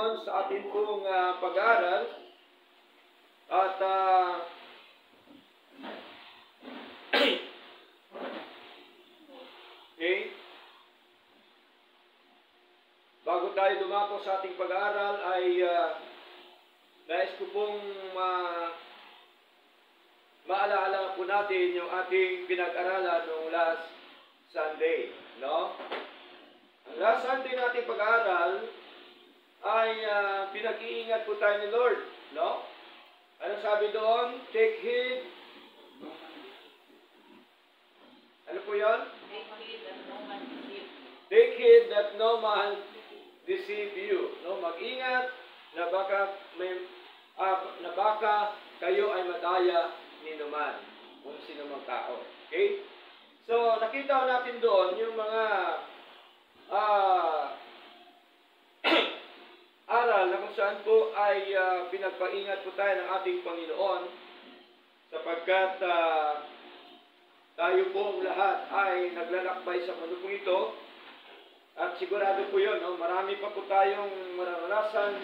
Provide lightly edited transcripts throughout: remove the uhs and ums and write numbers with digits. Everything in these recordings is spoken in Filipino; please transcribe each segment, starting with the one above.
Sa ating pong pag-aaral at okay, bago tayo dumako sa ating pag-aaral ay nais ko pong maalala po natin yung ating pinag-aralan noong last Sunday, no? Ang last Sunday nating pag-aaral ay pinag-iingat po tayo ni Lord, no? Ano sabi doon? Take heed. Ano po yun? Take heed that no man deceive you. No, mag-ingat na baka kayo ay madaya ni naman kung sino mang tao. Okay? So, nakita natin doon yung mga aral na kung saan po ay pinagpaingat po tayo ng ating Panginoon sapagkat tayo pong lahat ay naglalakbay sa mundo po ito at sigurado po yun, no? Marami pa po tayong mararanasan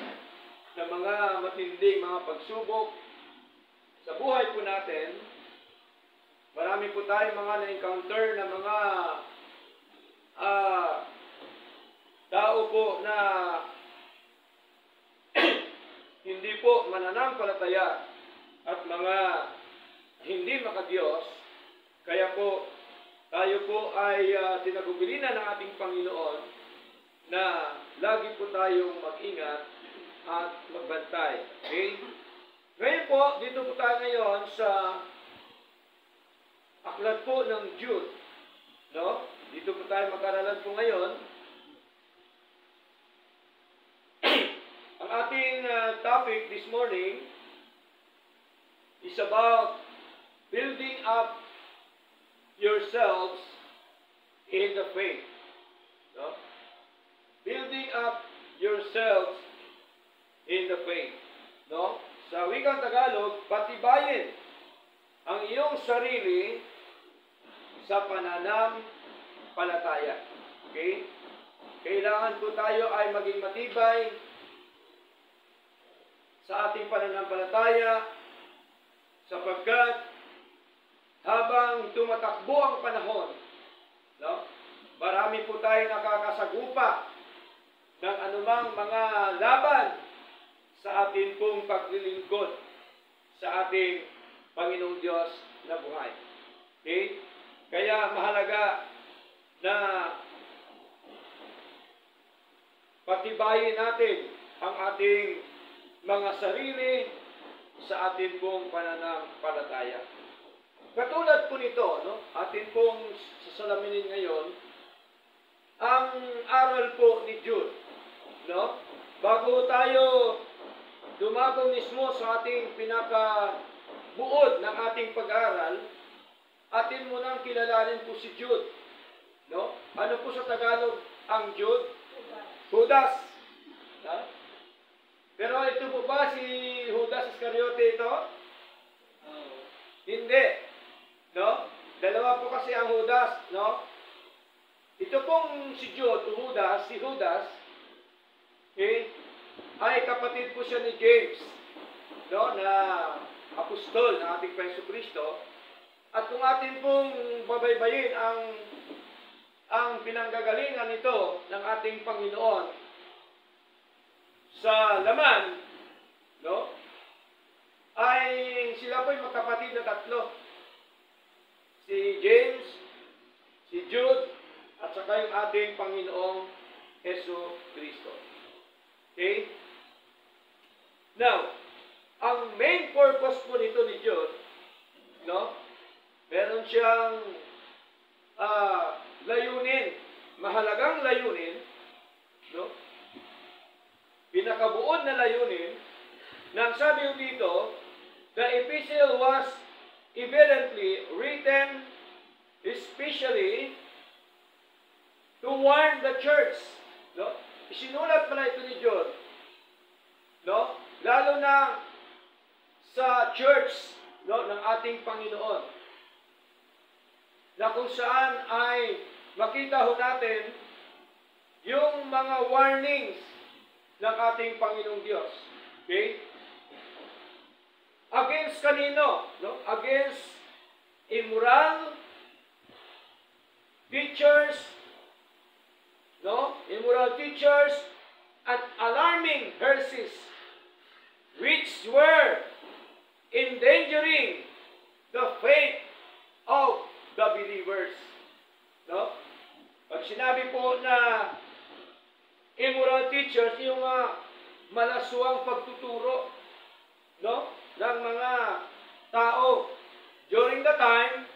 na mga matinding mga pagsubok sa buhay po natin. Marami po tayong mga na-encounter na mga tao po na hindi po mananampalataya at mga hindi makadiyos. Kaya po, tayo po ay tinagubilinan ng ating Panginoon na lagi po tayong mag-ingat at magbantay. Okay? Ngayon po, dito po tayo ngayon sa aklat po ng Jude. No? Dito po tayo mag-aralan po ngayon. Ang ating topic this morning is about building up yourselves in the faith. No? Building up yourselves in the faith. No? Sa wikang Tagalog, patibayin ang iyong sarili sa pananampalataya. Okay? Kailangan po tayo ay maging matibay sa ating pananampalataya sapagkat habang tumatakbo ang panahon, no, marami po tayo nakakasagupa ng anumang mga laban sa ating pong paglilingkod sa ating Panginoong Diyos na buhay. Okay? Kaya mahalaga na patibayin natin ang ating mga sarili sa atin pong pananampalataya. Katulad po nito, no, atin pong sasalaminin ngayon, ang aral po ni Jude. No? Bago tayo dumako mismo sa ating pinakabuod ng ating pag-aaral, atin munang kilalanin po si Jude. No? Ano po sa Tagalog ang Jude? Judas. No? Pero ito po ba si Judas Iscariote ito? Hindi. No? Dalawa po kasi ang Judas, no? Ito pong si Judas, okay, ay kapatid po siya ni James, no, na apostol ng ating Panginoon Kristo. At kung atin pong babaybayin ang pinanggagalingan nito ng ating Panginoon sa laman, no, ay sila po'y magkapatid na tatlo. Si James, si Jude, at saka yung ating Panginoong Hesus Kristo. Okay? Now, ang main purpose po nito ni Jude, no, meron siyang layunin, mahalagang layunin, no, pinakabuod na layunin, na sabi dito, the epistle was evidently written especially to warn the church. No? Isinulat pala ito ni Jude, no? Lalo na sa church, no, ng ating Panginoon, na kung saan ay makita ho natin yung mga warnings ng ating Panginoong Diyos. Okay? Against kanino? No? Against immoral teachers, no? Immoral teachers and alarming heresies which were endangering the faith of the believers. No? Pag sinabi po na immoral teachers, yung malaswang pagtuturo, no, ng mga tao during the time.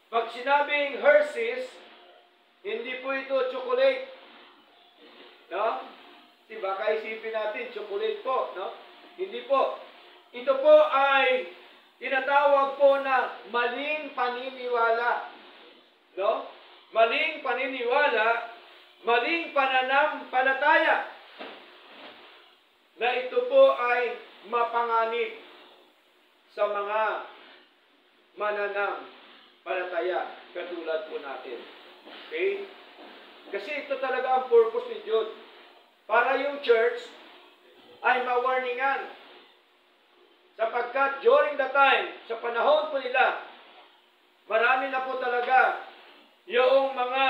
Pag sinabing Hershey's, hindi po ito chocolate. No? Diba, kaisipin natin, chocolate po, no? Hindi po. Ito po ay tinatawag po na maling paniniwala. No? Maling paniniwala, maling pananampalataya. Na ito po ay mapanganib sa mga mananampalataya katulad po natin. Okay? Kasi ito talaga ang purpose ni Jude. Para yung church ay mawarningan. Sapagkat during the time, sa panahon po nila, marami na po talaga yung mga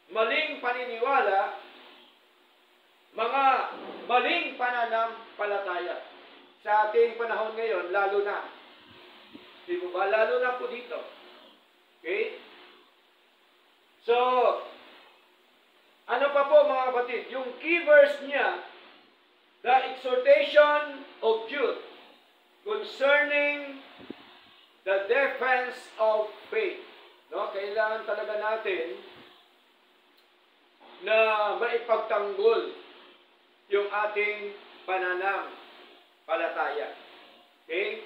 maling paniniwala, mga maling pananampalataya. Sa ating panahon ngayon, lalo na. Di ba? Lalo na po dito. Okay? So, ano pa po mga kapatid? Yung key verse niya, the exhortation of Jude concerning the defense of faith. No? Kailangan talaga natin na maipagtanggol yung ating pananampalataya. Okay?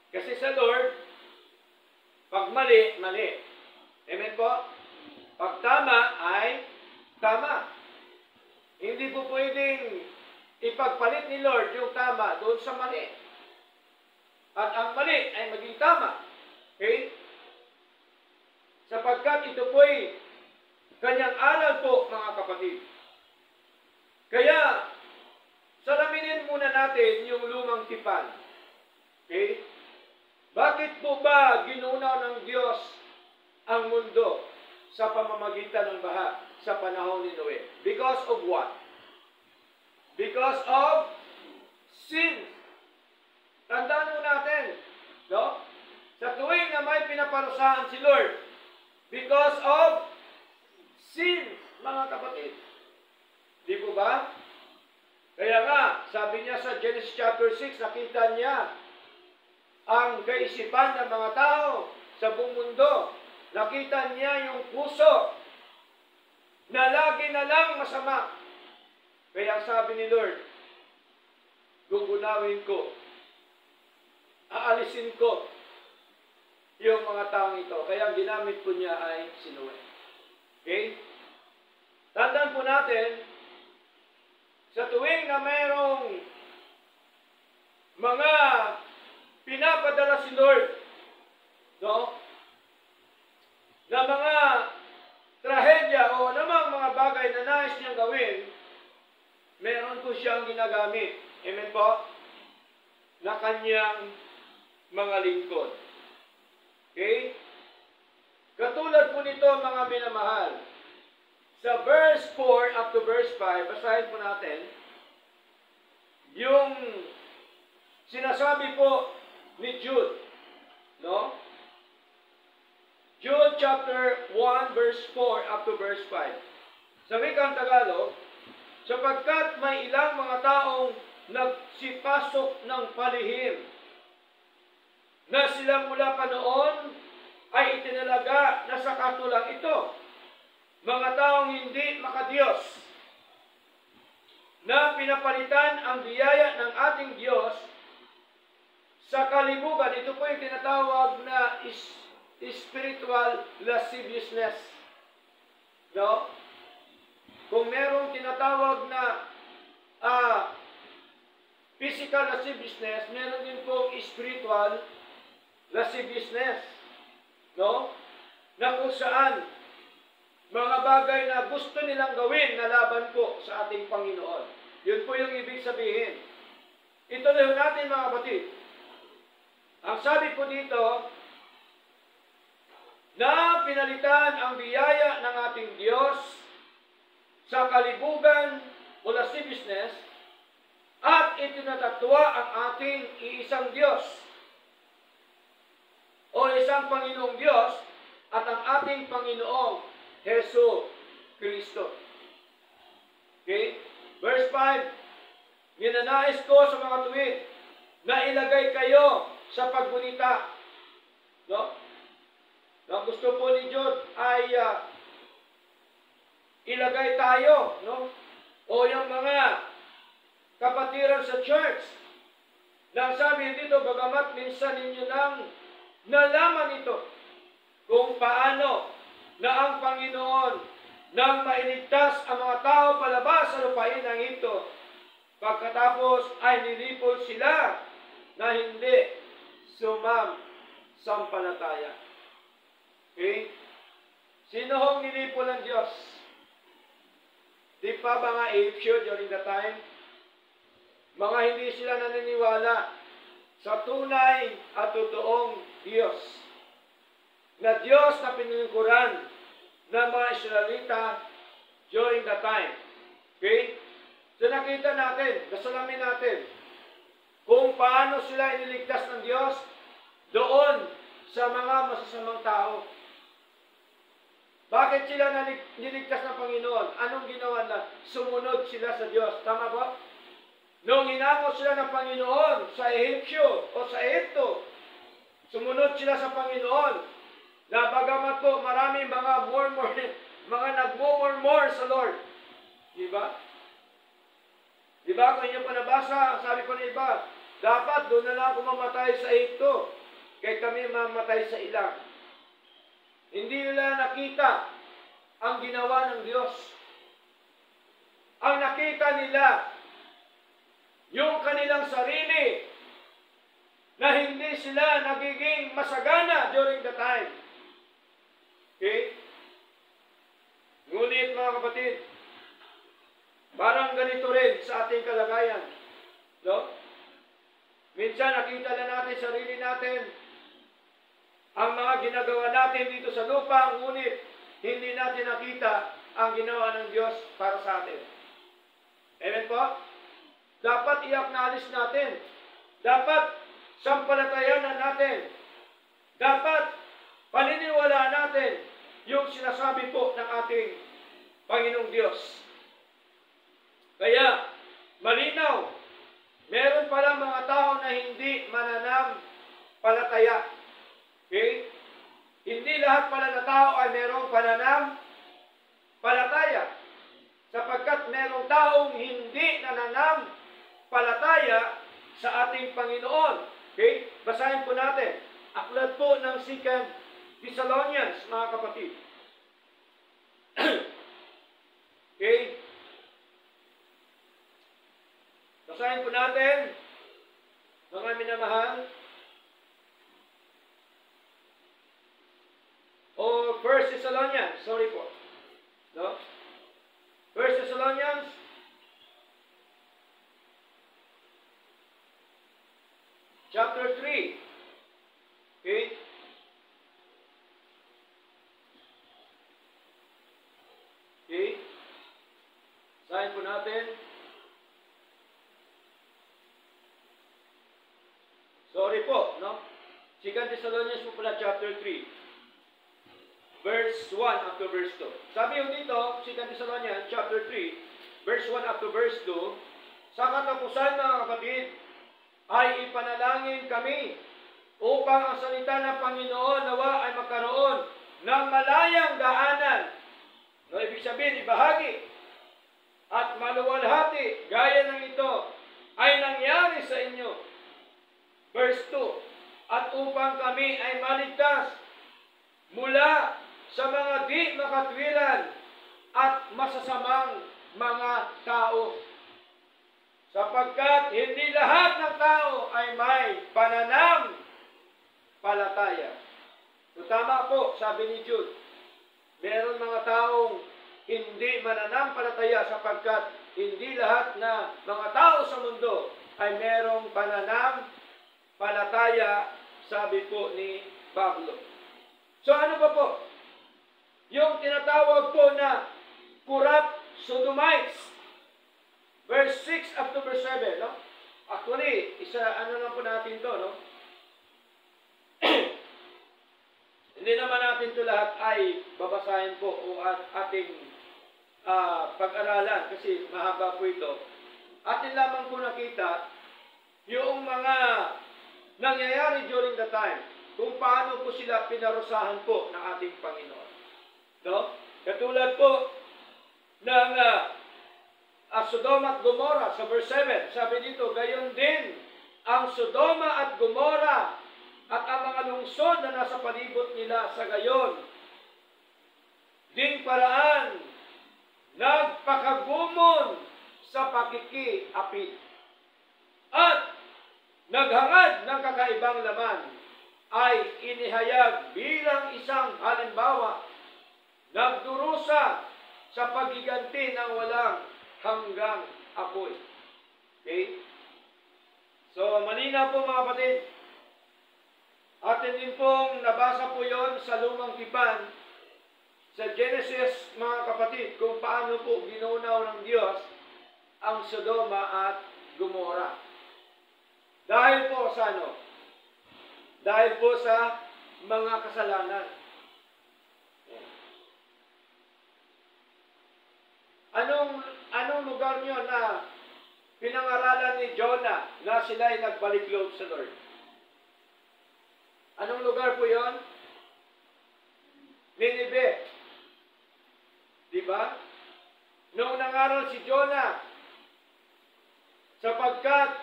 Kasi sa Lord, pag mali, mali. Amen po? Pag tama, ay tama. Hindi po pwedeng ipagpalit ni Lord yung tama doon sa mali. At ang mali ay maging tama. Okay? Sapagkat ito po'y kanyang aral po, mga kapatid. Kaya, salaminin muna natin yung lumang tipan. Okay? Bakit po ba ginunaw ng Diyos ang mundo sa pamamagitan ng baha sa panahon ni Noe? Because of what? Because of sin. Tandaan mo natin, no? Sa tuwing na may pinaparusahan si Lord, because of sin, mga kapatid. Di po ba? Kaya nga, sabi niya sa Genesis chapter 6, nakita niya ang kaisipan ng mga tao sa buong mundo. Nakita niya yung puso na lagi na lang masama. Kaya sabi ni Lord, gugunawin ko, aalisin ko yung mga taong ito. Kaya ang ginamit po niya ay si Noe. Okay? Tandaan po natin, sa tuwing na mayroong mga pinapadala si Lord, no? Na mga trahedya o namang mga bagay na nais niyang gawin, meron po siyang ginagamit. Amen po? Na kanyang mga lingkod. Okay? Katulad po nito, mga minamahal. Sa verse 4 up to verse 5, basahin po natin, yung sinasabi po ni Jude, no? Jude chapter 1 verse 4 up to verse 5. Sa wikang Tagalog, sapagkat may ilang mga taong nagsipasok ng palihim na sila mula pa noon ay itinalaga na sa katulang ito. Mga taong hindi makadiyos na pinapalitan ang biyaya ng ating Diyos sa kalibugan. Ito po yung tinatawag na spiritual lasciviousness. No? Kung merong tinatawag na physical lasciviousness, meron din po spiritual lasciviousness. No? Na kung saan mga bagay na gusto nilang gawin na laban po sa ating Panginoon. Yun po yung ibig sabihin. Ituloy natin mga kapatid. Ang sabi po dito, na pinalitan ang biyaya ng ating Diyos sa kalibugan o lasciviousness at itinatatwa ang ating iisang Diyos o isang Panginoong Diyos at ang ating Panginoong Hesus Kristo. Okay? Verse 5, ninanais ko sa mga tuwid na ilagay kayo sa paggunita. No? Ang gusto po ni Jude ay ilagay tayo, no? O yung mga kapatiran sa church. Nang sabi dito, bagamat minsan ninyo nang nalaman ito kung paano na ang Panginoon nang mailigtas ang mga tao palabas sa lupain ng ito, pagkatapos ay nilipol sila na hindi sampalataya. Okay? Sino hong nilipol ng Diyos? Di pa mga Egyptian during the time? Mga hindi sila naniniwala sa tunay at totoong Diyos. Na Diyos na pinulingkuran ng mga Israelita during the time. Okay? So nakita natin, nasalamin natin, kung paano sila iniligtas ng Diyos doon sa mga masasamang tao. Bakit sila niligtas ng Panginoon? Anong ginawa na? Sumunod sila sa Diyos. Tama ba? Nung hinango sila ng Panginoon sa Ehipsyo o sa Egypto, sumunod sila sa Panginoon. Na bagamat po maraming mga mga nagmumurmur sa Lord. Diba? Diba? Kung inyo pa nabasa, sabi ko na iba, dapat doon na lang ako mamatay sa Egypto. Kaya kami mamatay sa ilang. Hindi nila nakita ang ginawa ng Diyos. Ang nakita nila, yung kanilang sarili, na hindi sila nagiging masagana during the time. Okay? Ngunit mga kapatid, parang ganito rin sa ating kalagayan. No? Minsan nakita na natin sarili natin, ang mga ginagawa natin dito sa lupa, ngunit hindi natin nakita ang ginawa ng Diyos para sa atin. Amen po? Dapat i-acknowledge natin. Dapat sampalatayanan natin. Dapat paniniwalaan natin yung sinasabi po ng ating Panginoong Diyos. Kaya, malinaw, meron pala mga tao na hindi mananampalataya. Okay? Hindi lahat pala na tao ay merong pananampalataya. Sapagkat merong taong hindi nananampalataya sa ating Panginoon. Okay? Basahin po natin. Aklat po ng 2 Thessalonians, mga kapatid. Okay? Basahin po natin, mga minamahal, o 1 Thessalonians, sorry po. No? 1 Thessalonians, chapter 3. Okay? Okay? Sahin po natin. Sorry po, no? 2 Thessalonians po pala, chapter 3. Verse 1 up to verse 2. Sabi yung dito, 2 Thessalonians chapter 3, verse 1 up to verse 2, sa katapusan mga kapatid, ay ipanalangin kami upang ang salita ng Panginoon nawa ay magkaroon ng malayang daanan. No, ibig sabihin, ibahagi at maluwalhati, gaya ng ito, ay nangyari sa inyo. Verse 2, at upang kami ay maligtas mula sa mga di makatwiran at masasamang mga tao. Sapagkat hindi lahat ng tao ay may pananampalataya. So tama po, sabi ni Jude. Meron mga taong hindi mananampalataya sapagkat hindi lahat na mga tao sa mundo ay merong pananampalataya, sabi po ni Pablo. So ano ba po? Yung tinatawag po na corrupt sodomites. Verse 6 up to verse 7, no? Actually, ano lang po natin to, no? Hindi naman natin ito lahat ay babasahin po o ating pag-aralan kasi mahaba po ito. Atin lamang po nakita yung mga nangyayari during the time, kung paano po sila pinarusahan po ng ating Panginoon. No? Katulad po ng Sodoma at Gomora sa verse 7. Sabi dito, gayon din ang Sodoma at Gomora at ang mga lungsod na nasa palibot nila sa gayon ding paraan nagpakagumon sa pakikiapid at naghangad ng kakaibang laman ay inihayag bilang isang halimbawa, nagdurusa sa pagiganti ng walang hanggang apoy. Okay? So, malinaw po mga kapatid. Atin din pong nabasa po yon sa Lumang Tipan, sa Genesis, mga kapatid, kung paano po ginunaw ng Diyos ang Sodoma at Gomora. Dahil po sa ano? Dahil po sa mga kasalanan. Anong lugar nyo na pinangaralan ni Jonah na sila ay nagbalik loob sa Lord? Anong lugar po yon? Nineveh. Diba? Noong nangaral si Jonah, sapagkat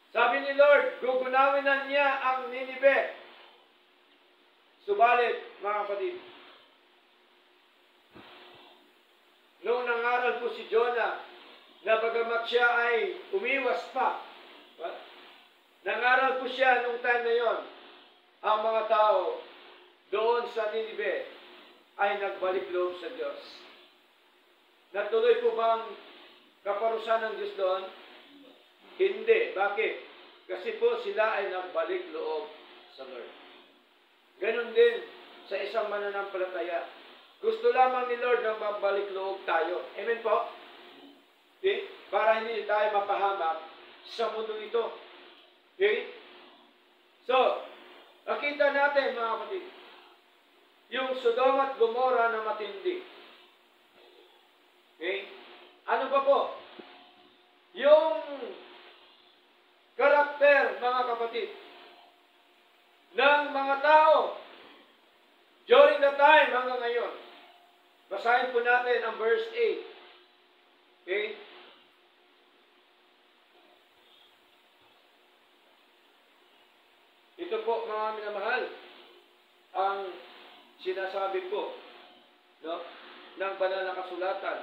sabi ni Lord, gugunawin na niya ang Nineveh. Subalit, mga kapatid, noong nangaral po si Jonah, na bagamat siya ay umiwas pa, nangaral po siya noong time na yon, ang mga tao doon sa Nineveh ay nagbalik loob sa Diyos. Natuloy po bang kaparusahan ng Diyos doon? Hindi. Bakit? Kasi po sila ay nagbalik loob sa Lord. Ganon din sa isang mananampalataya. Gusto lamang ni Lord na mabalik loob tayo. Amen po? Okay? Para hindi tayo mapahamak sa mundo ito. Okay? So, nakita natin mga kapatid, yung Sodoma at Gomora na matindi. Okay? Ano pa po? Yung karakter, mga kapatid, ng mga tao during the time hanggang ngayon. Basahin po natin ang verse 8. Okay? Ito po, mga minamahal, ang sinasabi po, no, ng banal na kasulatan.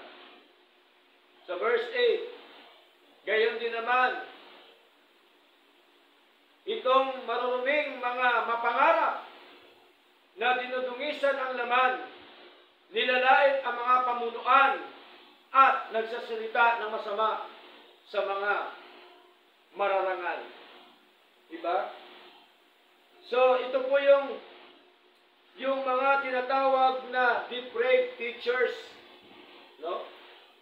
Sa verse 8, gayon din naman, itong maruruming mga mapangarap na dinudungisan ang laman, nilalait ang mga pamunuan at nagsasalita ng masama sa mga mararangal. Diba? So, ito po yung mga tinatawag na depraved teachers. No?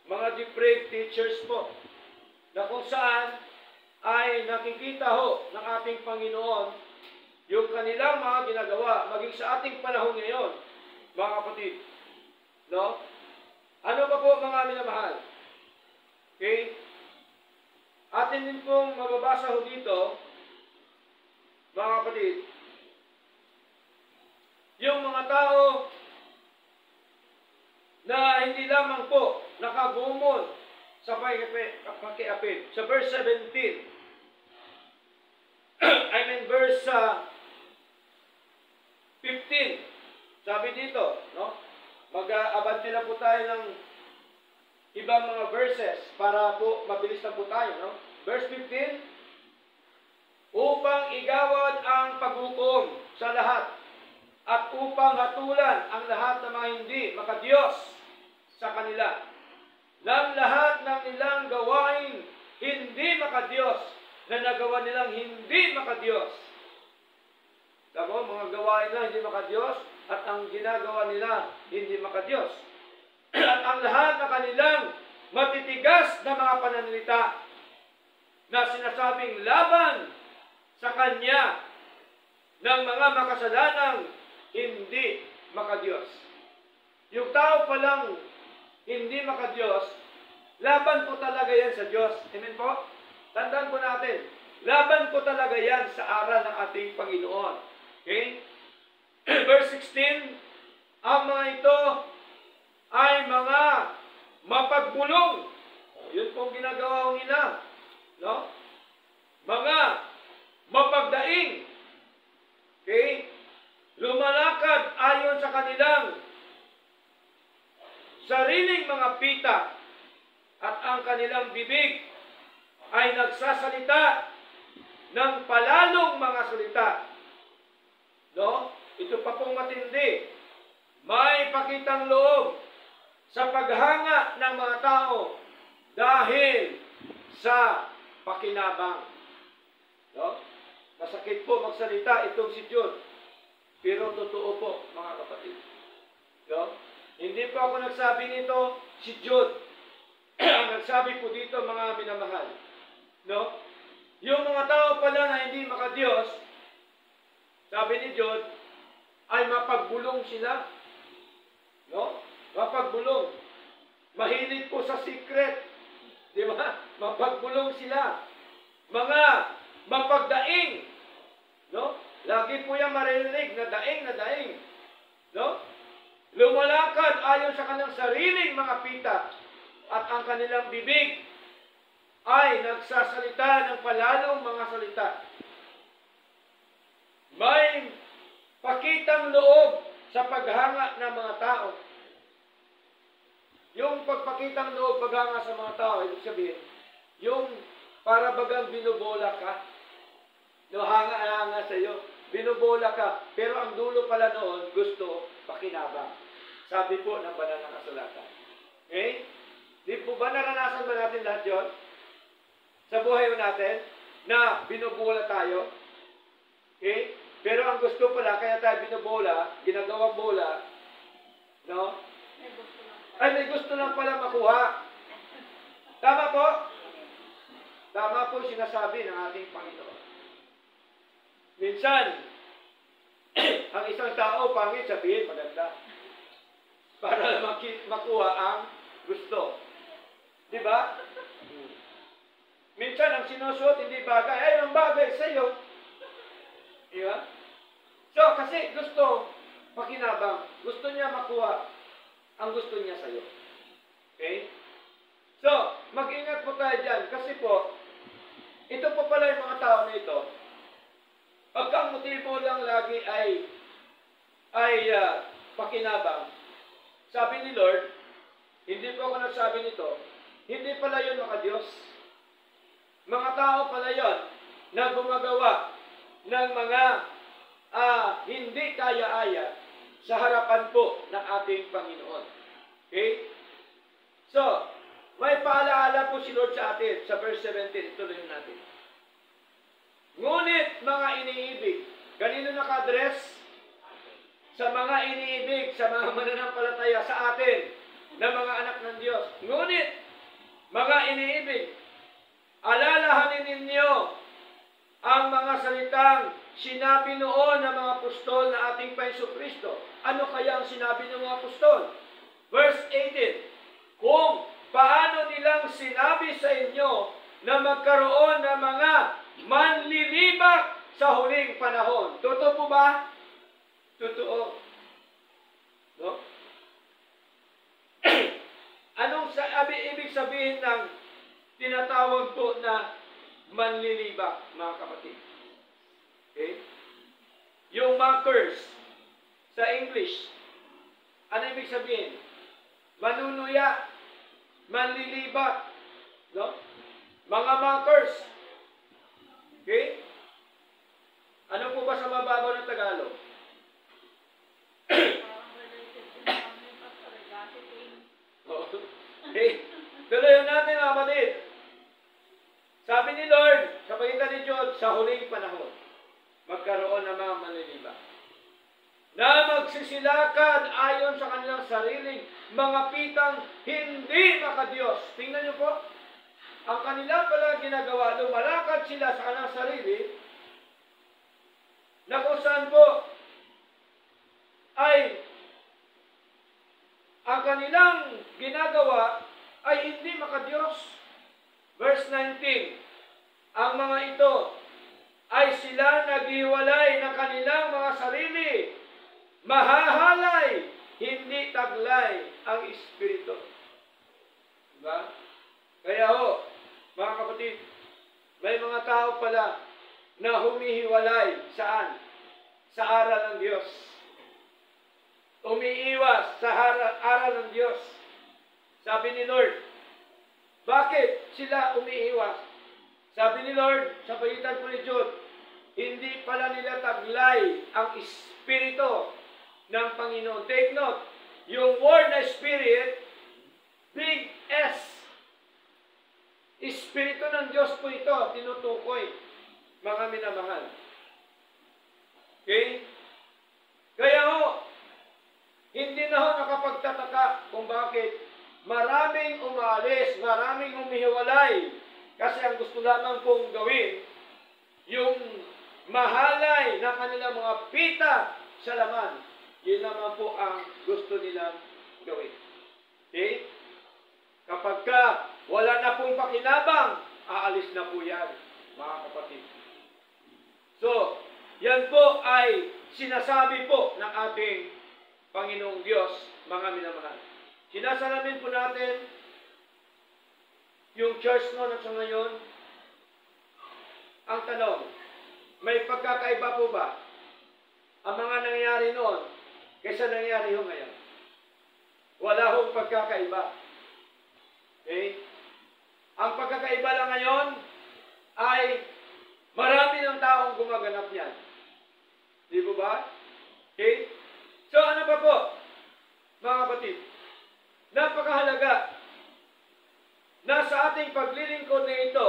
Mga depraved teachers po. Na kung saan ay nakikita ho ng ating Panginoon yung kanilang mga ginagawa, maging sa ating panahon ngayon, mga kapatid. No? Ano ba po mga minamahal? Okay? Atin din pong mababasa ho dito, mga kapatid, yung mga tao na hindi lamang po nakagumon sa pakiapid. Sa verse 17, verse 15, sabi dito, no? Mag-abante na po tayo ng ibang mga verses para po mabilis na po tayo, no? Verse 15, upang igawad ang paghukom sa lahat at upang hatulan ang lahat ng mga hindi makadiyos sa kanila, ng lahat ng nilang gawain hindi makadiyos, na nagawa nilang hindi makadiyos. Tama, mga gawain na hindi makadiyos, at ang ginagawa nila hindi makadiyos. At ang lahat ng kanilang matitigas na mga pananalita na sinasabing laban sa Kanya ng mga makasalanang hindi makadiyos. Yung tao palang hindi makadiyos, laban po talaga yan sa Diyos. Amen po? Tandaan po natin, laban po talaga yan sa aral ng ating Panginoon. Okay? Verse 16, ang mga ito ay mga mapagbulong. Yun pong ginagawa nila. No? Mga mapagdaing. Okay? Lumalakad ayon sa kanilang sariling mga pita, at ang kanilang bibig ay nagsasalita ng palalong mga salita. No? Ito pa pong matindi. May pakitang loob sa paghanga ng mga tao dahil sa pakinabang. No? Masakit po magsalita itong si Jude, pero totoo po, mga kapatid. No? Hindi po ako nagsabi nito, si Jude. Ang nagsabi po dito, mga minamahal. No? Yung mga tao pala na hindi makadiyos, sabi ni Jude, ay mapagbulong sila. No? Mapagbulong. Mahilig po sa secret. Di ba? Mapagbulong sila. Mga mapagdaing. No? Lagi po yung maririnig na daing. No? Lumalakad ayon sa kanilang sariling mga pita, at ang kanilang bibig ay nagsasalita ng palalong mga salita. May pakitang loob sa paghanga ng mga tao. Yung pagpakitang loob, paghanga sa mga tao, ibig sabihin, yung para bagang binubola ka, no, hanga-hanga sa iyo, binubola ka, pero ang dulo pala noon, gusto, pakinabang. Sabi po ng banal na kasulatan. Okay? Di po ba naranasan ba natin lahat yun? Sa buhay natin, na binubola tayo? Okay? Pero ang gusto pala, kaya tayo binubola, ginagawang bola, no? May gusto lang pala makuha. Tama po? Tama po sinasabi ng ating Panginoon. Minsan, ang isang tao, pangit sabihin, maganda. Para makuha ang gusto. Di ba? Minsan, ang sinusuot, hindi bagay. Ay, ang bagay sa iyo. Di ba? So, kasi gusto, pakinabang. Gusto niya makuha ang gusto niya sa iyo. Okay? So, mag-ingat po tayo dyan. Kasi po, ito po pala yung mga tao na ito. Pagka ang motibo lang lagi ay pakinabang. Sabi ni Lord, hindi po ako nagsabi nito, hindi pala yun makadiyos. Mga tao pala yun na gumagawa ng mga hindi kaya-aya sa harapan po ng ating Panginoon. Okay? So, may paalaala po si Lord sa atin sa verse 17. Ituloy natin. Ngunit mga iniibig, kanino naka-address? Sa mga iniibig, sa mga mananampalataya sa atin na mga anak ng Diyos. Ngunit, mga iniibig, alalahanin ninyo ang mga salitang sinabi noon ng mga apostol na ating Panginoon Kristo. Ano kaya ang sinabi ng mga apostol? Verse 18, kung paano nilang sinabi sa inyo na magkaroon ng mga manlilibak sa huling panahon. Totoo po ba? Totoo. No? Anong ibig sabihin ng tinatawag po na manlilibak, mga kapatid? Okay? Yung mockers sa English, ano ibig sabihin? Manunuya, manlilibak, no? Mga mockers. Okay? Ano po ba sa mababaw ng Tagalog? Okay? Tuloy natin mga kapatid. Sabi ni Lord, sa pagitan ni Diyos, sa huling panahon, magkaroon ng mga manliliba na magsisilakad ayon sa kanilang sariling mga pitang hindi makadiyos. Tingnan niyo po, ang kanila pala ginagawa, lumalakad sila sa kanilang sarili, na kung saan po ay ang kanilang ginagawa ay hindi makadiyos. Verse 19, ang mga ito ay sila naghiwalay ng kanilang mga sarili, mahahalay, hindi taglay ang Espiritu. Diba? Kaya ho, mga kapatid, may mga tao pala na humihiwalay saan? Sa aral ng Diyos. Umiiwas sa aral ng Diyos. Sabi ni Lord, bakit sila umiiwas? Sabi ni Lord, sa pagitan po ni Jude, hindi pala nila taglay ang Espiritu ng Panginoon. Take note, yung word na Spirit, big S. Espiritu ng Diyos po ito, tinutukoy, mga minamahal. Okay? Kaya ho, hindi na ho nakapagtataka kung bakit maraming umalis, maraming humihiwalay. Kasi ang gusto lamang pong gawin, yung mahalay na kanilang mga pita sa laman. Yun naman po ang gusto nilang gawin. Okay? Kapag wala na pong pakinabang, aalis na po yan, mga kapatid. So, yan po ay sinasabi po ng ating Panginoong Diyos, mga minamahal. Sinasalamin po natin yung church noon at sa ngayon. Ang tanong, may pagkakaiba po ba ang mga nangyari noon kaysa nangyari ho ngayon? Wala hong pagkakaiba. Okay? Ang pagkakaiba lang ngayon ay marami ng taong gumaganap niyan. Di po ba? Okay? So ano pa po, mga kapatid? Napakahalaga na sa ating paglilingkod na ito,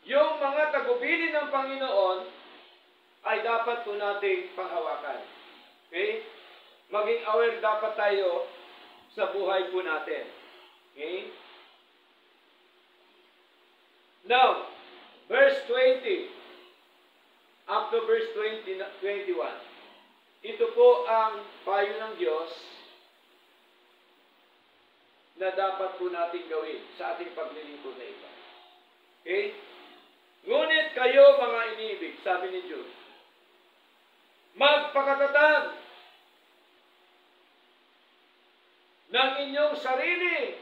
yung mga tagubilin ng Panginoon ay dapat po nating panghawakan. Okay? Maging aware dapat tayo sa buhay po natin. Okay? Now, verse 20 up to verse 21. Ito po ang payo ng Diyos na dapat po natin gawin sa ating paglilingkod na ito. Okay? Ngunit kayo mga inibig, sabi ni Jude, magpakatatag ng inyong sarili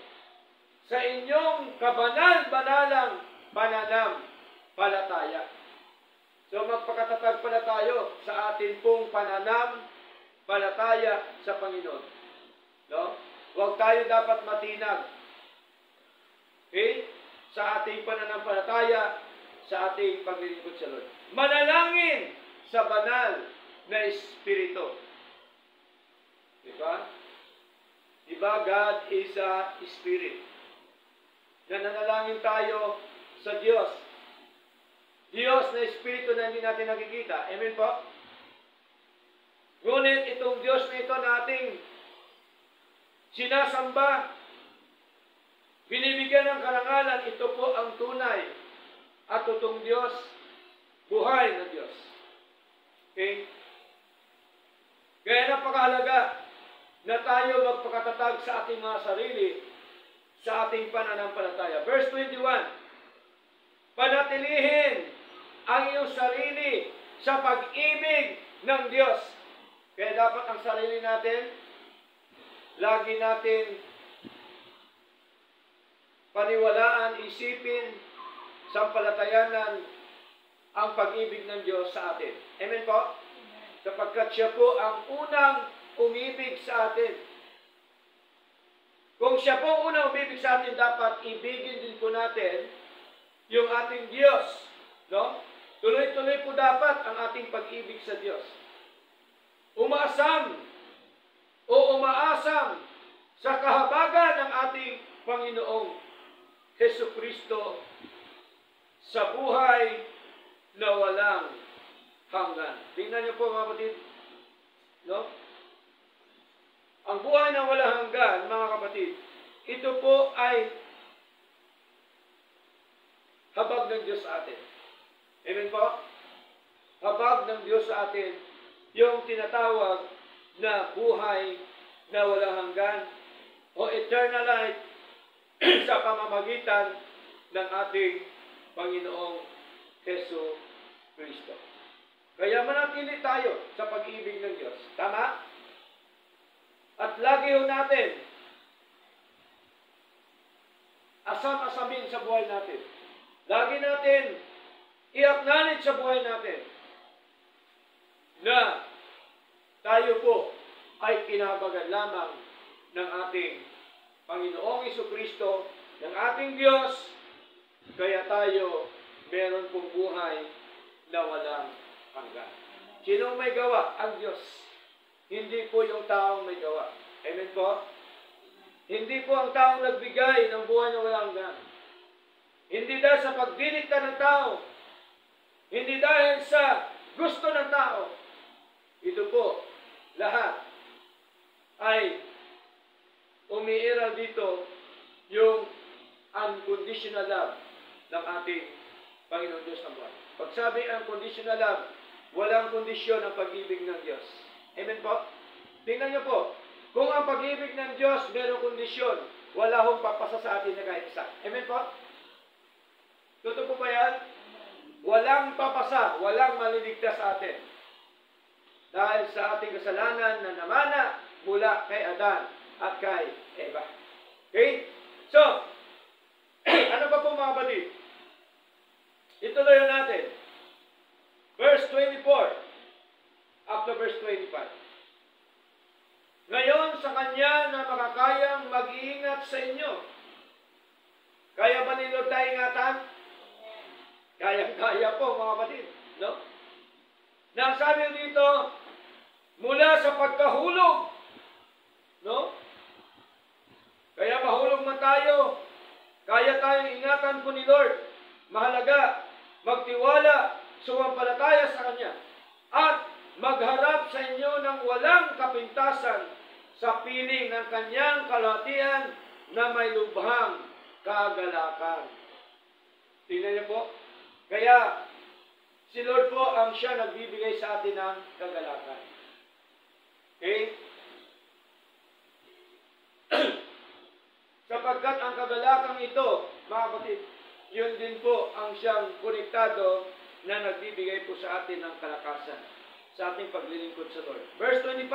sa inyong kabanal-banalang pananampalataya. So magpakatatag pala tayo sa ating pong pananampalataya sa Panginoon. No? Huwag tayo dapat matinag. Okay? Sa ating pananampalataya, sa ating paglilingkod sa Lord. Manalangin sa banal na Espiritu. Diba? Diba God is a Spirit? Nananalangin tayo sa Diyos. Diyos na Espiritu na hindi natin nakikita. Amen po? Ngunit itong Diyos na ito nating sinasamba, binibigyan ng karangalan, ito po ang tunay at totoong Diyos, buhay na Diyos. Okay? Kaya napakahalaga na tayo magpakatatag sa ating mga sarili, sa ating pananampalataya. Verse 21, panatilihin ang iyong sarili sa pag-ibig ng Diyos. Kaya dapat ang sarili natin, lagi natin paniwalaan, isipin, sampalatayanan ang pag-ibig ng Diyos sa atin. Amen po? Sapagkat siya po ang unang umibig sa atin. Kung siya po ang unang umibig sa atin, dapat ibigin din po natin yung ating Diyos. No? Tuloy-tuloy po dapat ang ating pag-ibig sa Diyos. Umaasam sa kahabagan ng ating Panginoong Jesucristo sa buhay na walang hanggan. Tingnan niyo po mga kapatid, no? Ang buhay na walang hanggan, mga kapatid, ito po ay habag ng Diyos sa atin. Amen po? Habag ng Diyos sa atin, yung tinatawag na buhay na walang hanggan o eternal life sa pamamagitan ng ating Panginoong Hesus Kristo. Kaya manatili tayo sa pag-ibig ng Diyos. Tama? At lagi ho natin asam-asamin sa buhay natin. Lagi natin i-acknowledge sa buhay natin na tayo po ay pinahabagan lamang ng ating Panginoong Jesucristo, ng ating Diyos, kaya tayo meron pong buhay na walang hanggan. Sinong may gawa? Ang Diyos. Hindi po yung taong may gawa. Amen po? Hindi po ang taong nagbigay ng buhay na walang hanggan. Hindi dahil sa pagdinikta ng tao. Hindi dahil sa gusto ng tao. Ito po, lahat ay umiiral dito yung unconditional love ng ating Panginoon Diyos ng buhay. Pag sabi unconditional love, walang kondisyon ang pag-ibig ng Diyos. Amen po? Tingnan niyo po, kung ang pag-ibig ng Diyos mayroong kondisyon, wala hong papasa sa atin na kahit isa. Amen po? Totoo po ba yan? Walang papasa, walang maliligtas sa atin. Dahil sa ating kasalanan na namana mula kay Adan at kay Eva. Okay? So, ano pa po mga kapatid? Ituloy natin. Verse 24 up to verse 25. Ngayon sa Kanya na makakayang mag-iingat sa inyo. Kaya ba ni Lord tayo ingatan? Kaya po mga kapatid. No? Na sabi dito, mula sa pagkahulog. No? Kaya mahulog man tayo. Kaya tayong ingatan po ni Lord. Mahalaga, magtiwala, sumampalataya sa Kanya. At magharap sa inyo ng walang kapintasan sa piling ng Kanyang kalahatian na may lubhang kagalakan. Tingnan niyo po. Kaya, si Lord po ang siya nagbibigay sa atin ng kagalakan. Okay? Sapagkat ang kagalakang ito, mga kapatid, yun din po ang siyang konektado na nagbibigay po sa atin ng kalakasan sa ating paglilingkod sa Lord. Verse 25,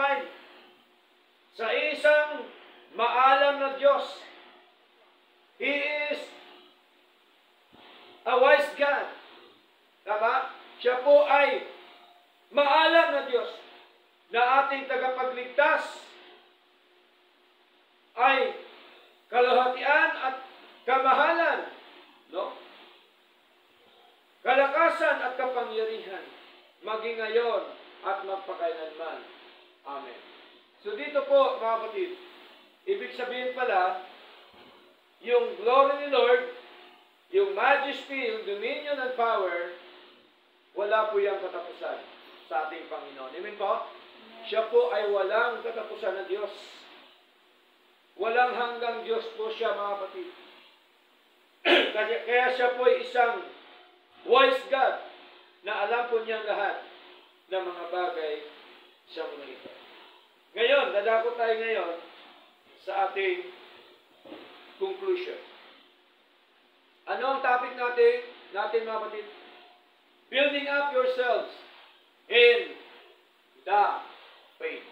sa isang maalam na Diyos, He is a wise God. Tama? Siya po ay maalam na Diyos na ating tagapagligtas ay kalahatian at kamahalan, no? Kalakasan at kapangyarihan, maging ngayon at magpakailanman. Amen. So dito po, mga kapatid, ibig sabihin pala, yung glory ni Lord, yung majesty, yung dominion and power, wala po yung katapusan sa ating Panginoon. Amen po? Siya po ay walang katapusan na Diyos. Walang hanggang Diyos po siya, mga kapatid. Kaya siya po ay isang wise God na alam po niya lahat ng mga bagay sa mga ito. Ngayon, dadako tayo ngayon sa ating conclusion. Ano ang topic natin mga kapatid? Building up yourselves in the faith.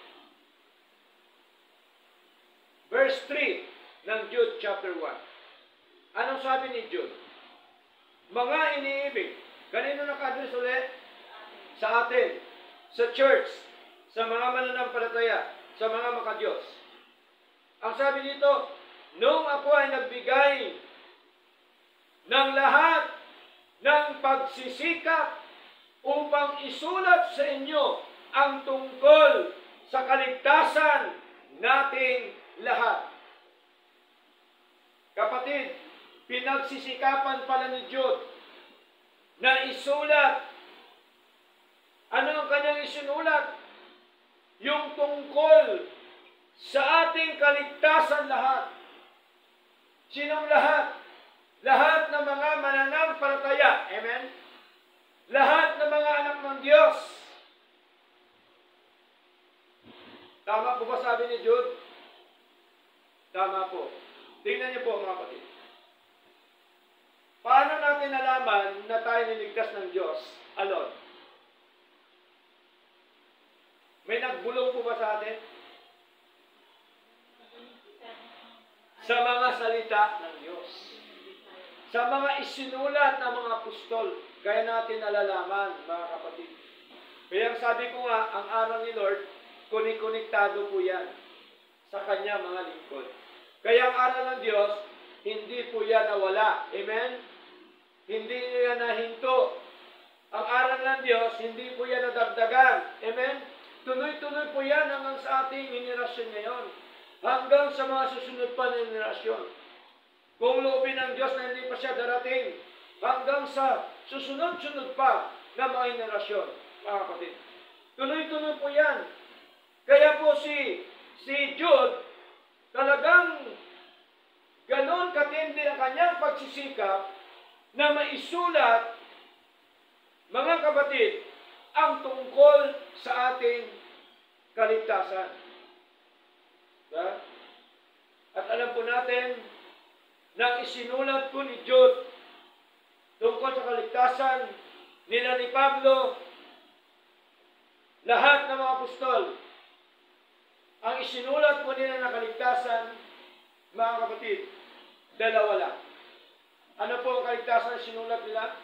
Verse 3 ng Jude chapter 1. Anong sabi ni Jude? Mga iniibig. Kanino naka-address ulit? Sa atin. Sa church. Sa mga mananampalataya. Sa mga makadiyos. Ang sabi dito, nung ako ay nagbigay ng lahat ng pagsisikap upang isulat sa inyo ang tungkol sa kaligtasan nating lahat. Kapatid, pinagsisikapan pala ni Jude na isulat. Ano ang kanyang isinulat? Yung tungkol sa ating kaligtasan lahat. Sinong lahat? Lahat ng mga mananampalataya. Amen? Lahat ng mga anak ng Diyos. Tama po ba sabi ni Jude? Tama po. Tingnan niyo po mga kapatid. Paano natin nalaman na tayo niligtas ng Diyos alone? May nagbulong po ba sa atin? Sa mga salita ng Diyos. Sa mga isinulat ng mga apostol. Kaya natin nalalaman, mga kapatid. Kaya sabi ko nga, ang aral ni Lord, konikonektado po yan sa kanya mga lingkod. Kaya ang aral ng Diyos, hindi po yan nawala. Amen? Hindi yan nahinto. Ang aral ng Diyos, hindi po yan nadagdagan. Amen? Tuloy-tuloy po yan hanggang sa ating henerasyon ngayon. Hanggang sa mga susunod pa na henerasyon. Kung loobin ng Diyos na hindi pa siya darating, hanggang sa susunod-sunod pa na mga henerasyon, mga kapatid. Tuloy-tuloy po yan. Kaya po si Jude, talagang ganon katindi ang kanyang pagsisikap na maisulat, mga kapatid, ang tungkol sa ating kaligtasan. Diba? At alam po natin na isinulat po ni Jude tungkol sa kaligtasan nila ni Pablo, lahat ng mga apostol. Ang isinulat po nila na kaligtasan, mga kapatid, dalawa lang. Ano po ang kaligtasan na sinulat nila?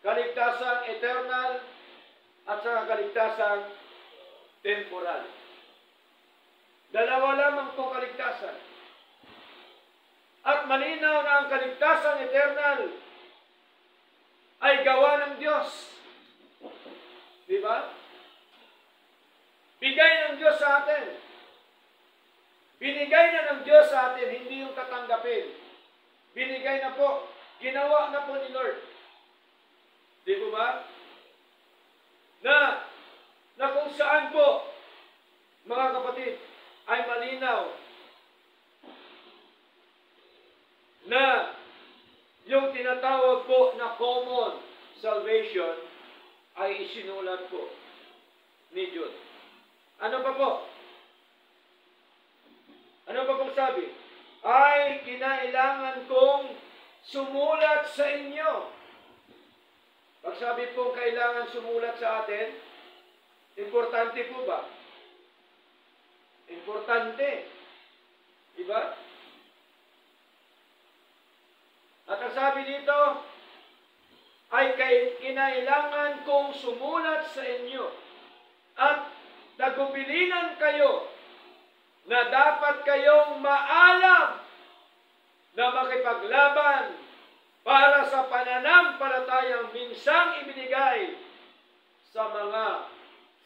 Kaligtasan eternal at saka kaligtasan temporal. Dalawa lamang po kaligtasan. At malinaw na ang kaligtasan eternal ay gawa ng Diyos. Di ba? Bigay ng Diyos sa atin. Binigay na ng Diyos sa atin, hindi yung katanggapin. Binigay na po. Ginawa na po ni Lord. Di po ba? Na kung saan po, mga kapatid, ay malinaw na yung tinatawag po na common salvation ay isinulat po ni Jude. Ano pa po? Ano pa pong sabi? Ay kinailangan kong sumulat sa inyo. Pag sabi pong kailangan sumulat sa atin, importante po ba? Importante. Diba? At ang sabi dito, ay kinailangan kong sumulat sa inyo at nagubilinan kayo na dapat kayong maalam na makipaglaban para sa pananampalatayang minsang ibinigay sa mga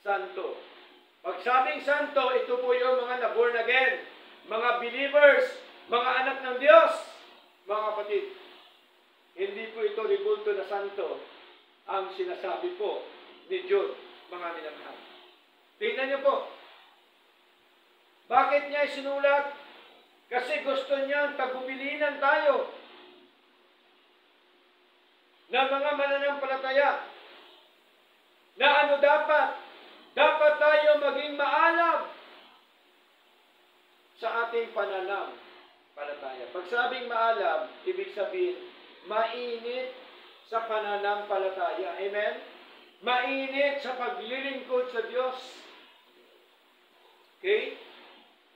santo. Pag sabing santo, ito po yung mga na-born again, mga believers, mga anak ng Diyos, mga kapatid. Hindi po ito ribulto na santo ang sinasabi po ni Jude, mga minamahal. Tingnan niyo po. Bakit niya isinulat? Kasi gusto niyang tagubilinan tayo na mga mananampalataya. Na ano dapat? Dapat tayo maging maalam sa ating pananampalataya. Pag sabing maalam, ibig sabihin, mainit sa pananampalataya. Amen? Mainit sa paglilingkod sa Diyos. Okay?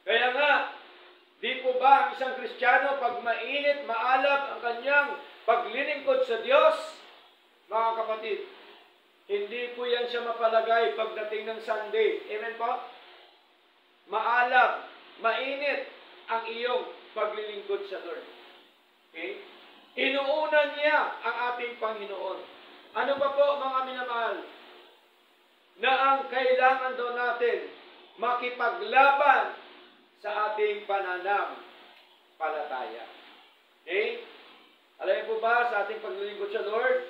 Kaya nga, di po ba ang isang Kristiyano pag mainit, maalam ang kanyang paglilingkod sa Diyos? Mga kapatid, hindi po yan siya mapalagay pagdating ng Sunday. Amen po? Maalam, mainit ang iyong paglilingkod sa Lord. Okay? Inuuna niya ang ating Panginoon. Ano pa po mga minamahal? Na ang kailangan daw natin makipaglaban sa ating palataya. Okay? Alam niyo po ba sa ating paglilingkod sa Lord,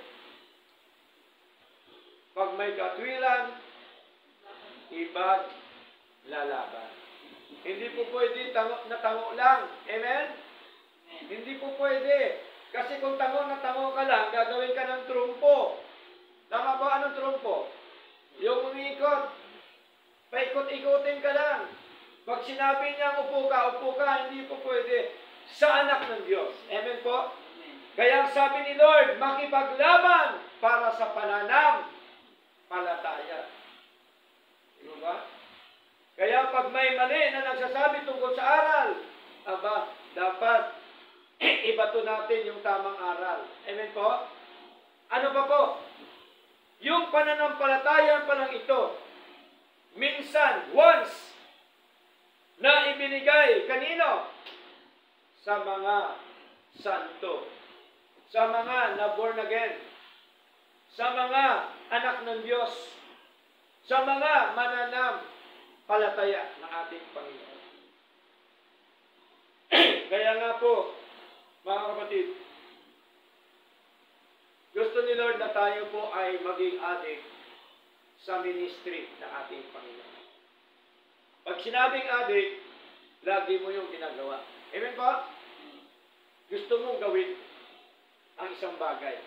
pag may katwiran, ibag lalaban. Hindi po pwede na tango lang. Amen? Hindi po pwede. Kasi kung tango na tango ka lang, gagawin ka ng trumpo. Tama ba? Anong trumpo? Yung umikot. Paikot-ikutin ka lang. Pag sinabi niya upo ka, hindi po pwede. Sa anak ng Diyos. Amen po? Kaya ang sabi ni Lord, makipaglaban para sa pananampalataya. Di ba? Kaya pag may mali na nagsasabi tungkol sa aral, dapat ibato natin yung tamang aral. Amen po? Ano pa po? Yung pananampalataya pa lang ito, minsan, once, na ibinigay kanino? Sa mga santo. Sa mga na-born again. Sa mga anak ng Diyos. Sa mga mananampalataya ng ating Panginoon. Kaya nga po, mga kapatid, gusto ni Lord na tayo po ay maging adik sa ministry ng ating Panginoon. Pag sinabing adik, lagi mo yung ginagawa. Amen po? Gusto mong gawin ang isang bagay.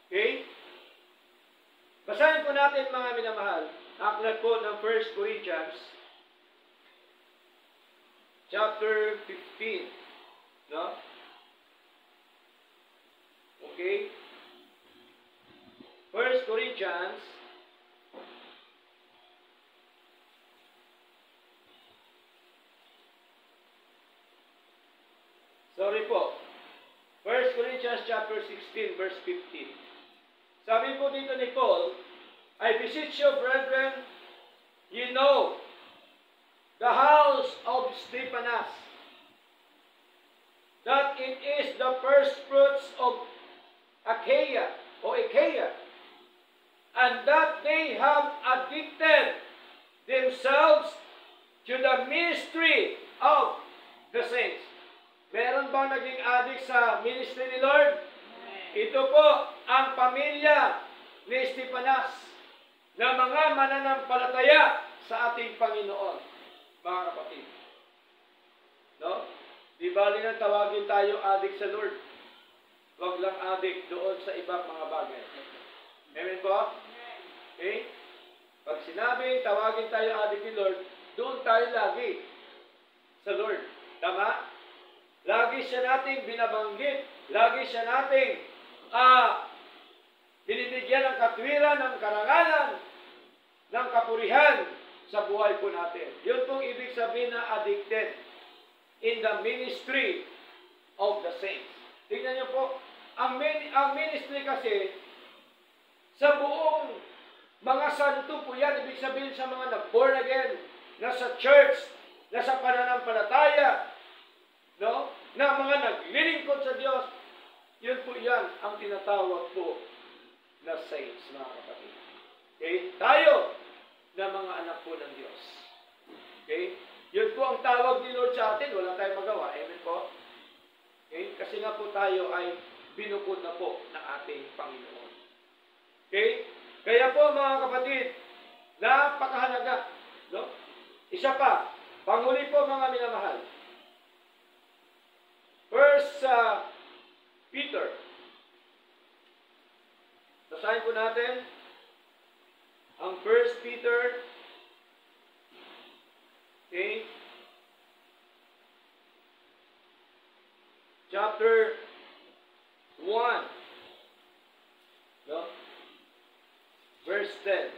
Okay? Basahin po natin mga minamahal, aklat po ng 1 Corinthians chapter 15. No? Okay? 1 Corinthians chapter 16 verse 15. Sabi po dito ni Paul, I beseech you, brethren, you know the house of Stephanas, that it is the first fruits of Achaia, and that they have addicted themselves to the ministry of the saints. Meron ba naging addict sa ministry ni Lord? Ito po ang pamilya ni Stephanas na mga mananampalataya sa ating Panginoon, mga kapatid. No? Di bali nang tawagin tayo addict sa Lord. Huwag lang addict doon sa ibang mga bagay. Amen po? Okay? Pag sinabi, tawagin tayo addict ni Lord, doon tayo lagi sa Lord. Tama? Lagi siya nating binabanggit. Lagi siya nating binibigyan ng katwiran, ng karangalan, ng kapurihan sa buhay po natin. Yun pong ibig sabihin na addicted in the ministry of the saints. Tingnan niyo po, ang ministry kasi sa buong mga santo po yan, ibig sabihin sa mga na-born again, nasa church, nasa pananampalataya, no? Na mga naglilingkod sa Diyos, yun po yan ang tinatawag po na saints, mga kapatid. Okay? Tayo na mga anak po ng Diyos. Okay? Yun po ang tawag ni Lord sa atin, wala tayong magawa. Amen po? Okay? Kasi nga po tayo ay binukod na po ng ating Panginoon. Okay? Kaya po mga kapatid, napakahalaga. No? Isa pa, panghuli po mga minamahal. First Peter. Basahin po natin ang 1 Peter. Okay? Chapter 1. No? Verse 10.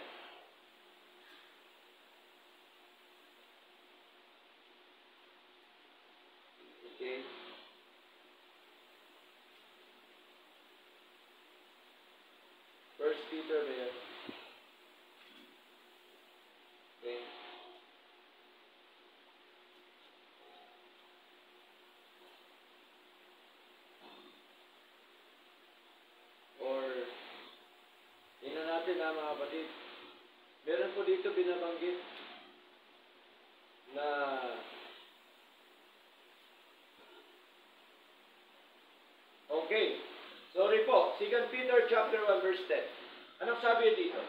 Okay? First Peter there. Okay. Or, tingnan natin na mga kapatid. Meron po dito binabanggit na Okay. Sorry po. 2 Peter chapter 1 verse 10. Anong sabi dito?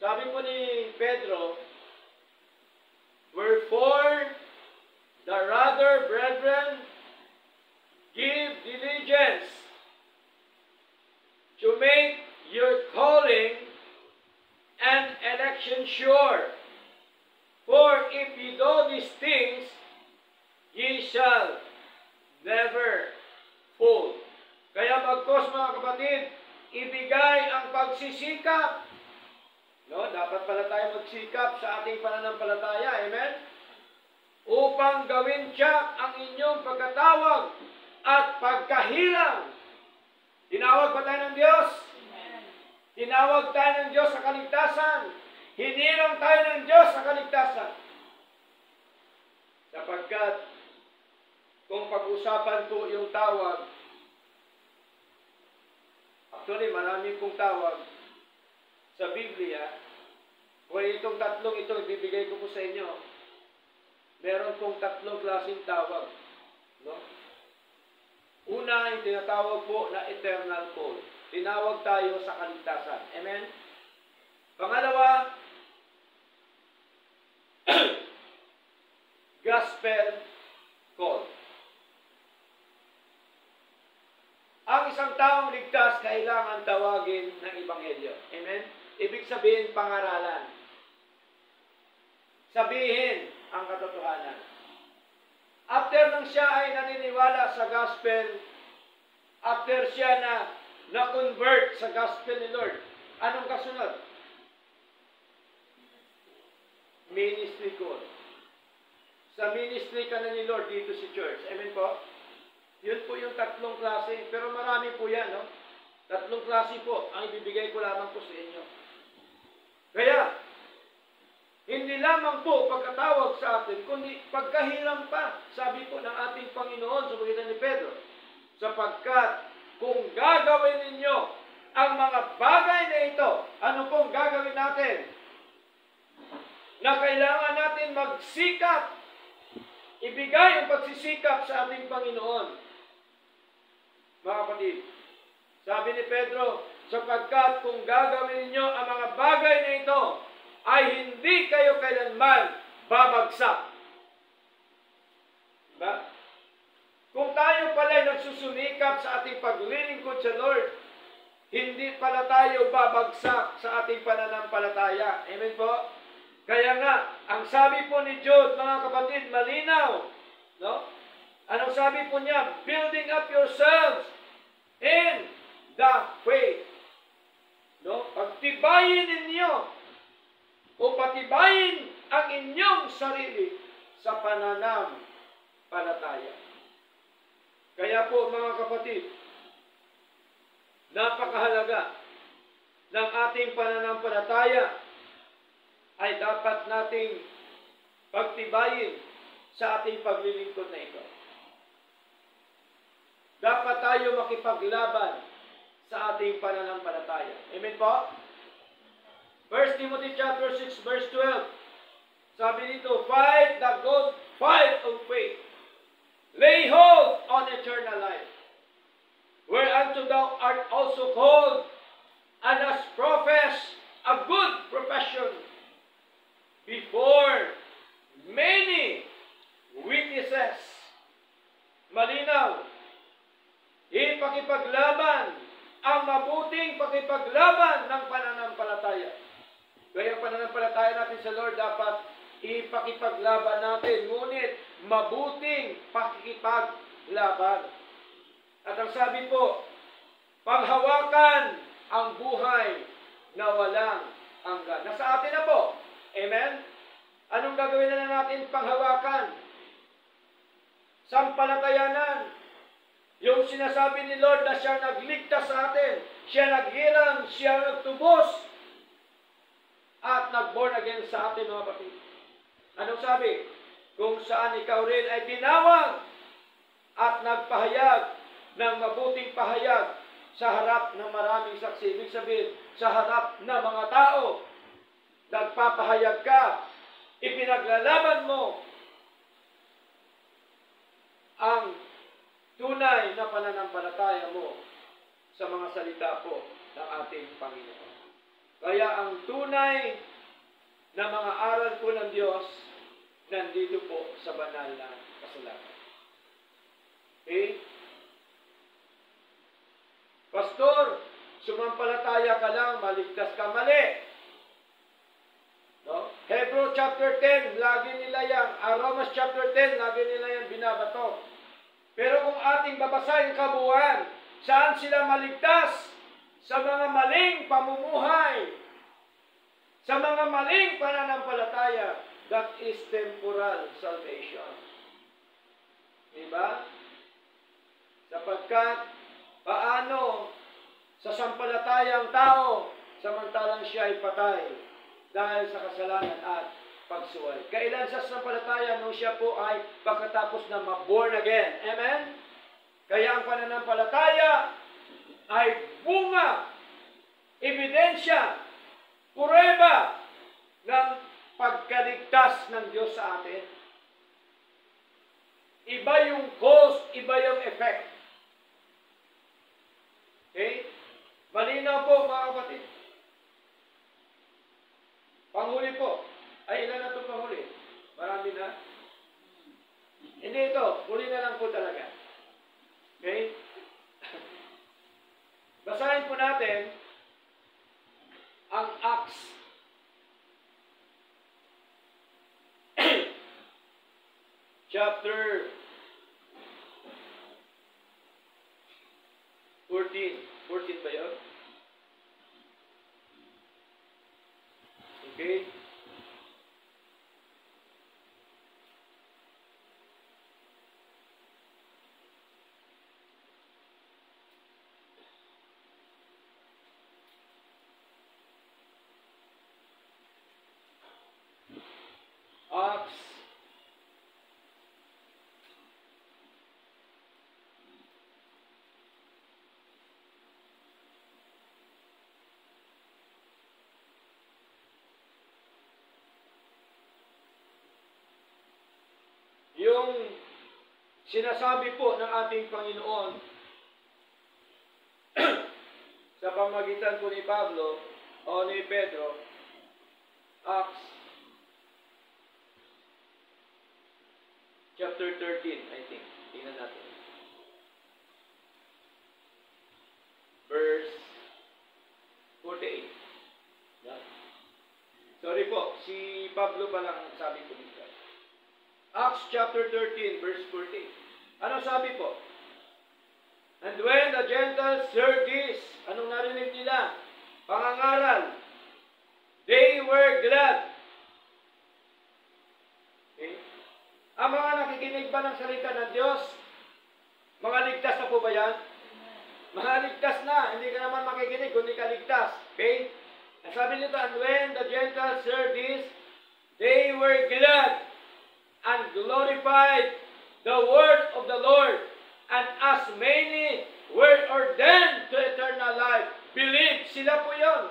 Sabi po ni Pedro, wherefore, the rather, brethren, give diligence to make your calling and election sure. For if ye do these things, ye shall never fall. Kaya bagkos mga kapatid, ibigay ang pagsisikap. No, dapat pala tayo magsikap sa ating pananampalataya. Amen? Upang gawin siya ang inyong pagkatawag at pagkahilang. Tinawag ba tayo ng Diyos? Amen. Tinawag tayo ng Diyos sa kaligtasan. Hinirang tayo ng Diyos sa kaligtasan. Sapagkat kung pag-usapan po yung tawag, actually marami pong tawag sa Biblia, kung itong tatlong ito ibibigay ko po sa inyo, meron pong tatlong klaseng tawag. No? Una, yung tinatawag po na eternal call. Tinawag tayo sa kaligtasan. Amen? Pangalawa, gospel call. Ang isang taong ligtas kailangan tawagin ng Ebanghelyo. Amen? Ibig sabihin, pangaralan. Sabihin ang katotohanan. After nang siya ay naniniwala sa gospel, after siya na-convert sa gospel ni Lord, anong kasunod? Ministry call. Sa ministry ka na ni Lord dito si church. Amen po? Yun po yung tatlong klase. Pero marami po yan, no? Tatlong klase po ang ibibigay ko lamang po sa inyo. Kaya, hindi lamang po pagkatawag sa atin, kundi pagkahiram pa, sabi po ng ating Panginoon sa pagitan ni Pedro. Sapagkat kung gagawin ninyo ang mga bagay na ito, ano pong gagawin natin? Na kailangan natin magsikap, ibigay ang pagsisikap sa ating Panginoon. Mga kapatid, sabi ni Pedro, sapagkat kung gagawin ninyo ang mga bagay na ito, ay hindi kayo kailanman babagsak. Diba? Kung tayo pala'y nagsusumikap sa ating paglilingkod sa Lord, hindi pala tayo babagsak sa ating pananampalataya. Amen po? Kaya nga, ang sabi po ni Jude, mga kapatid, malinaw. No? Anong sabi po niya? Building up yourselves in the faith. No? Pagtibayin ninyo o patibayin ang inyong sarili sa pananampalataya. Kaya po mga kapatid, napakahalaga ng ating pananampalataya ay dapat nating pagtibayin sa ating paglilingkod na ito. Dapat tayo makipaglaban sa ating pananampalataya. Amen po? 1 Timothy chapter 6 verse 12. Sabi dito, fight the good fight of faith. Lay hold on eternal life, whereunto thou art also called, and hast professed a good profession before many witnesses. Malinaw, ipakipaglaban ang mabuting pakipaglaban ng pananampalataya. Kaya ang pananampalataya natin sa Lord dapat ipakipaglaban natin, ngunit mabuting pakikipaglaban. At ang sabi po, panghawakan ang buhay na walang hanggan. Nasa atin na po. Amen? Anong gagawin na natin panghawakan? Sampalatayanan. Yung sinasabi ni Lord na siya nagligtas sa atin, siya naghirang, siya nagtubos, at nag-born again sa atin, mga kapatid. Anong sabi? Kung saan ikaw rin ay tinawag at nagpahayag ng mabuting pahayag sa harap ng maraming saksi. Ibig sabihin, sa harap ng mga tao, nagpapahayag ka, ipinaglalaban mo ang tunay na pananampalataya mo sa mga salita po ng ating Panginoon. Kaya ang tunay na mga aral po ng Diyos nandito po sa banal na kasulatan. Okay? Pastor, sumampalataya ka lang, maligtas ka, mali. No? Hebrew chapter 10, lagi nila yan. Romans chapter 10, lagi nila yan binabato. Pero kung ating babasahin kabuuan, saan sila maligtas? Sa mga maling pamumuhay. Sa mga maling pananampalataya. That is temporal salvation. Diba? Sapagkat paano sa sampalatayang tao samantalang siya ay patay dahil sa kasalanan at pagsuway. Kailan sa sampalataya nung siya po ay pagkatapos na ma-born again. Amen? Kaya ang pananampalataya ay bunga, ebidensya, pureba ng pagkaligtas ng Diyos sa atin. Iba yung cause, iba yung effect. Okay? Malinaw po mga kapatid. Panghuli po. Ay, ilan na ito panghuli? Marami na? Hindi ito. Huli na lang po talaga. Okay? Basahin po natin ang Acts. Chapter 14. 14 ba yun? Okay? Acts yung sinasabi po ng ating Panginoon sa pamagitan po ni Pablo o ni Pedro, Acts chapter 13, I think. Tingnan natin. Verse 48. Yeah. Sorry po, si Pablo pa lang sabi ko dito. Acts chapter 13, verse 48. Ano sabi po? And when the Gentiles heard this, anong narinig nila? Pangangaral. They were glad. Okay? Ang mga nakikinig ba ng salita ng Diyos? Mga ligtas na po ba yan? Mga ligtas na. Hindi ka naman makikinig kung hindi ka ligtas. Okay? Ang sabi nito, and when the Gentiles heard this, they were glad and glorified the word of the Lord. And as many were ordained to eternal life, believe. Sila po yun.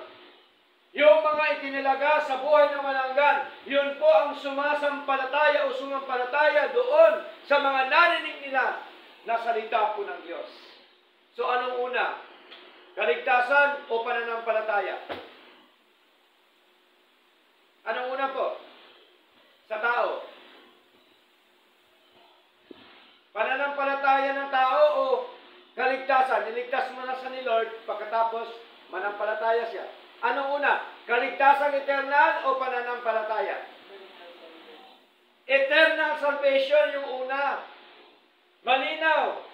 Yung mga itinilaga sa buhay ng malanggan, yun po ang sumasampalataya o sumampalataya doon sa mga narinig nila na salita po ng Diyos. So anong una? Kaligtasan o pananampalataya? Anong una po? Sa tao. Pananampalataya ng tao o kaligtasan? Niligtas mo na sa ni Lord, pagkatapos manampalataya siya. Anong una? Kaligtasang eternal o pananampalataya? Eternal salvation yung una. Malinaw.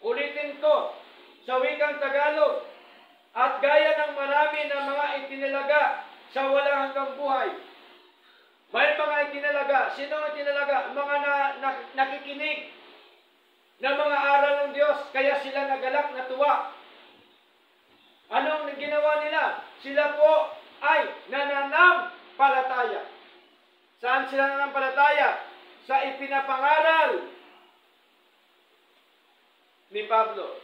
Ulitin ko. Sa wikang Tagalog. At gaya ng marami ng mga itinilaga sa walang hanggang buhay. May mga itinalaga. Sino ang itinalaga? Mga nakikinig ng mga aral ng Diyos. Kaya sila nagalak na tuwa. Anong ginawa nila? Sila po ay nananampalataya. Saan sila nananampalataya? Sa ipinapangaral ni Pablo.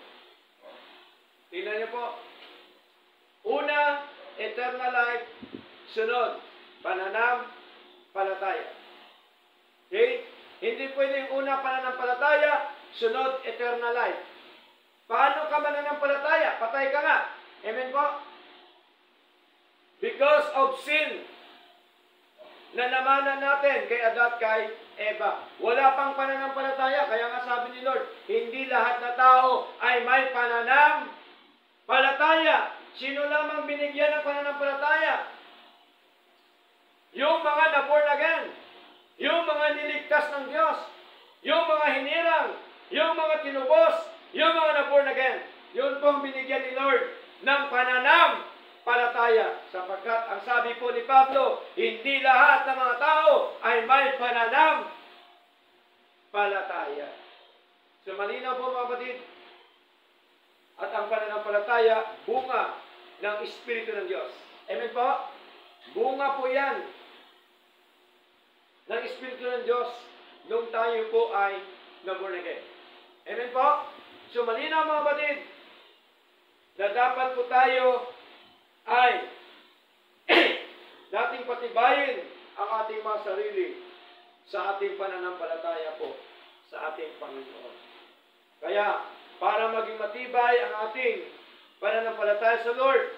Tingnan niyo po. Una, eternal life. Sunod, pananampalataya. Okay? Hindi pwedeng una pananampalataya, sunod eternal life. Paano ka mananampalataya? Patay ka nga. Amen po? Because of sin na namanan natin kay Adat kay Eva. Wala pang pananampalataya. Kaya nga sabi ni Lord, hindi lahat na tao ay may pananampalataya. Sino lamang binigyan ng pananampalataya? Yung mga na-born again. Yung mga niligtas ng Diyos. Yung mga hinirang. Yung mga tinubos. Yung mga na-born again. Yun pong binigyan ni Lord ng pananampalataya. Sapagkat ang sabi po ni Pablo, hindi lahat ng mga tao ay may pananampalataya. So malinaw po mga kapatid. At ang pananampalataya, bunga ng Espiritu ng Diyos. Amen po? Bunga po yan ng Espiritu ng Diyos nung tayo po ay na-born again. Amen po? So malinaw mga kapatid, na dapat po tayo ay dating patibayin ang ating mga sarili sa ating pananampalataya po sa ating Panginoon. Kaya, para maging matibay ang ating pananampalataya sa Lord,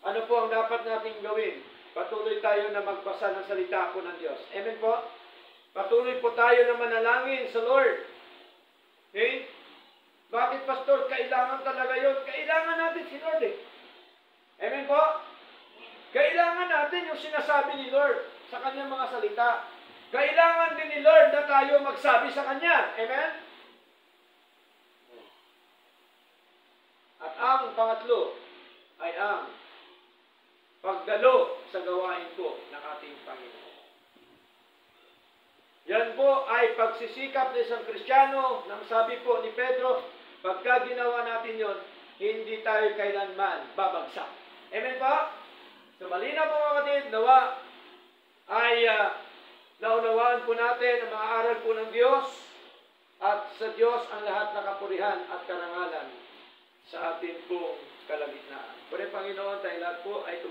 ano po ang dapat nating gawin? Patuloy tayo na magbasa ng salita po ng Diyos. Amen po? Patuloy po tayo na manalangin sa Lord. Okay? Bakit, Pastor? Kailangan talaga yun. Kailangan natin si Lord eh. Amen po? Kailangan natin yung sinasabi ni Lord sa kanyang mga salita. Kailangan din ni Lord na tayo magsabi sa kanya. Amen? At ang pangatlo ay ang pagdalo sa gawain po ng ating Panginoon. Yan po ay pagsisikap ng isang Kristiyano, nang sabi po ni Pedro, pagka ginawa natin yon, hindi tayo kailanman babagsak. Amen po? So malinaw po mga kapatid, nawa ay naunawaan po natin ang mga aral po ng Diyos, at sa Diyos ang lahat na kapurihan at karangalan sa atin pong kalagitnaan. Pare Panginoon, tayo lahat po ay